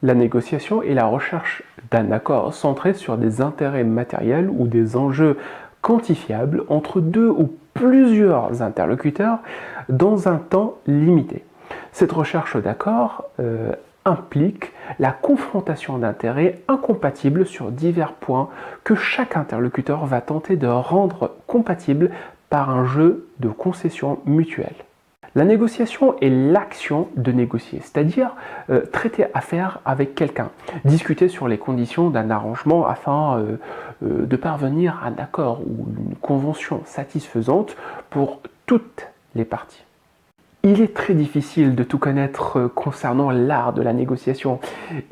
La négociation est la recherche d'un accord centré sur des intérêts matériels ou des enjeux quantifiables entre deux ou plusieurs interlocuteurs dans un temps limité. Cette recherche d'accord implique la confrontation d'intérêts incompatibles sur divers points que chaque interlocuteur va tenter de rendre compatibles par un jeu de concessions mutuelles. La négociation est l'action de négocier, c'est-à-dire traiter affaire avec quelqu'un, discuter sur les conditions d'un arrangement afin de parvenir à un accord ou une convention satisfaisante pour toutes les parties. Il est très difficile de tout connaître concernant l'art de la négociation.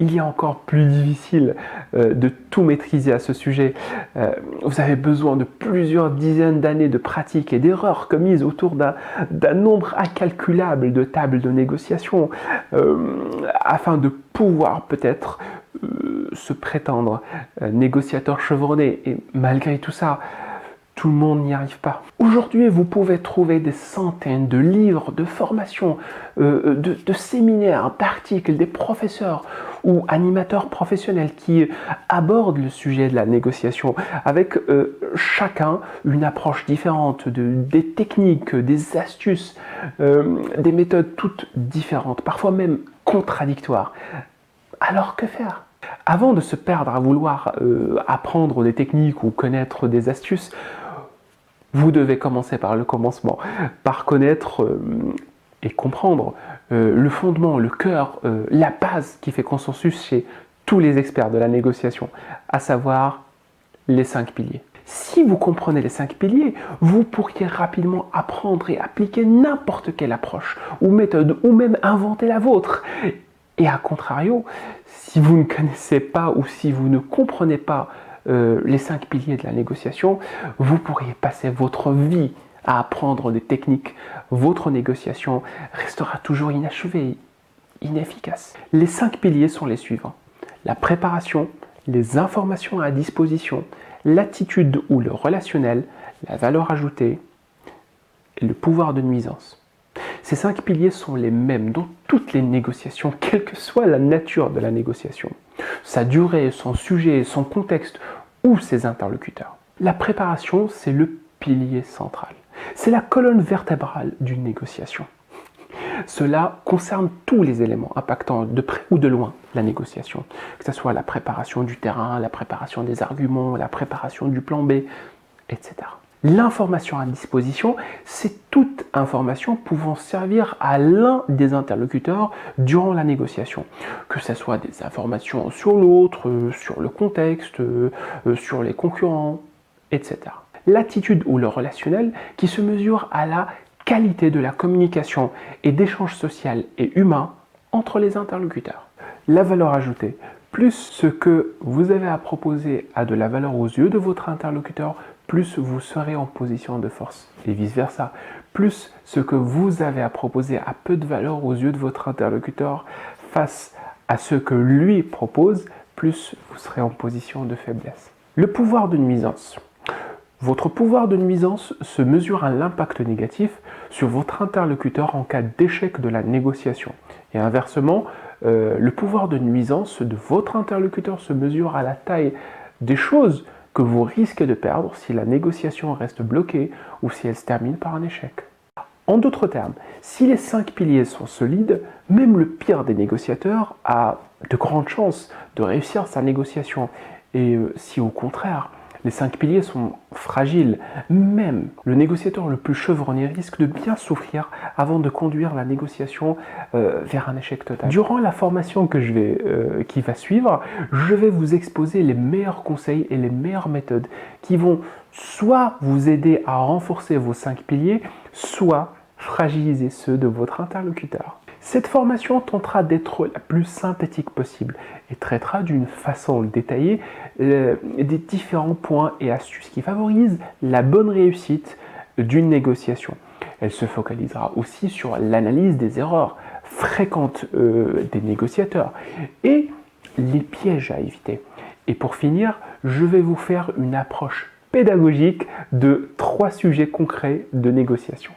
Il est encore plus difficile de tout maîtriser à ce sujet. Vous avez besoin de plusieurs dizaines d'années de pratique et d'erreurs commises autour d'un nombre incalculable de tables de négociation afin de pouvoir peut-être se prétendre négociateur chevronné. Et malgré tout ça, tout le monde n'y arrive pas. Aujourd'hui, vous pouvez trouver des centaines de livres, de formations, de séminaires, d'articles, des professeurs ou animateurs professionnels qui abordent le sujet de la négociation avec chacun une approche différente, des techniques, des astuces, des méthodes toutes différentes, parfois même contradictoires. Alors que faire ? Avant de se perdre à vouloir apprendre des techniques ou connaître des astuces, vous devez commencer par le commencement, par connaître et comprendre le fondement, le cœur, la base qui fait consensus chez tous les experts de la négociation, à savoir les 5 piliers. Si vous comprenez les 5 piliers, vous pourriez rapidement apprendre et appliquer n'importe quelle approche ou méthode, ou même inventer la vôtre. Et à contrario, si vous ne connaissez pas ou si vous ne comprenez pas les 5 piliers de la négociation, vous pourriez passer votre vie à apprendre des techniques. Votre négociation restera toujours inachevée, inefficace. Les 5 piliers sont les suivants: la préparation, les informations à disposition, l'attitude ou le relationnel, la valeur ajoutée et le pouvoir de nuisance. Ces 5 piliers sont les mêmes dans toutes les négociations, quelle que soit la nature de la négociation, sa durée, son sujet, son contexte ou ses interlocuteurs. La préparation, c'est le pilier central. C'est la colonne vertébrale d'une négociation. Cela concerne tous les éléments impactant de près ou de loin la négociation, que ce soit la préparation du terrain, la préparation des arguments, la préparation du plan B, etc. L'information à disposition, c'est toute information pouvant servir à l'un des interlocuteurs durant la négociation. Que ce soit des informations sur l'autre, sur le contexte, sur les concurrents, etc. L'attitude ou le relationnel qui se mesure à la qualité de la communication et d'échange social et humain entre les interlocuteurs. La valeur ajoutée. Plus ce que vous avez à proposer a de la valeur aux yeux de votre interlocuteur, plus vous serez en position de force, et vice-versa. Plus ce que vous avez à proposer a peu de valeur aux yeux de votre interlocuteur face à ce que lui propose, plus vous serez en position de faiblesse. Le pouvoir de nuisance. Votre pouvoir de nuisance se mesure à l'impact négatif sur votre interlocuteur en cas d'échec de la négociation. Et inversement, le pouvoir de nuisance de votre interlocuteur se mesure à la taille des choses que vous risquez de perdre si la négociation reste bloquée ou si elle se termine par un échec. En d'autres termes, si les 5 piliers sont solides, même le pire des négociateurs a de grandes chances de réussir sa négociation. Et si au contraire, les 5 piliers sont fragiles, même le négociateur le plus chevronné risque de bien souffrir avant de conduire la négociation vers un échec total. Durant la formation qui va suivre, je vais vous exposer les meilleurs conseils et les meilleures méthodes qui vont soit vous aider à renforcer vos 5 piliers, soit fragiliser ceux de votre interlocuteur. Cette formation tentera d'être la plus synthétique possible et traitera d'une façon détaillée des différents points et astuces qui favorisent la bonne réussite d'une négociation. Elle se focalisera aussi sur l'analyse des erreurs fréquentes des négociateurs et les pièges à éviter. Et pour finir, je vais vous faire une approche pédagogique de 3 sujets concrets de négociation.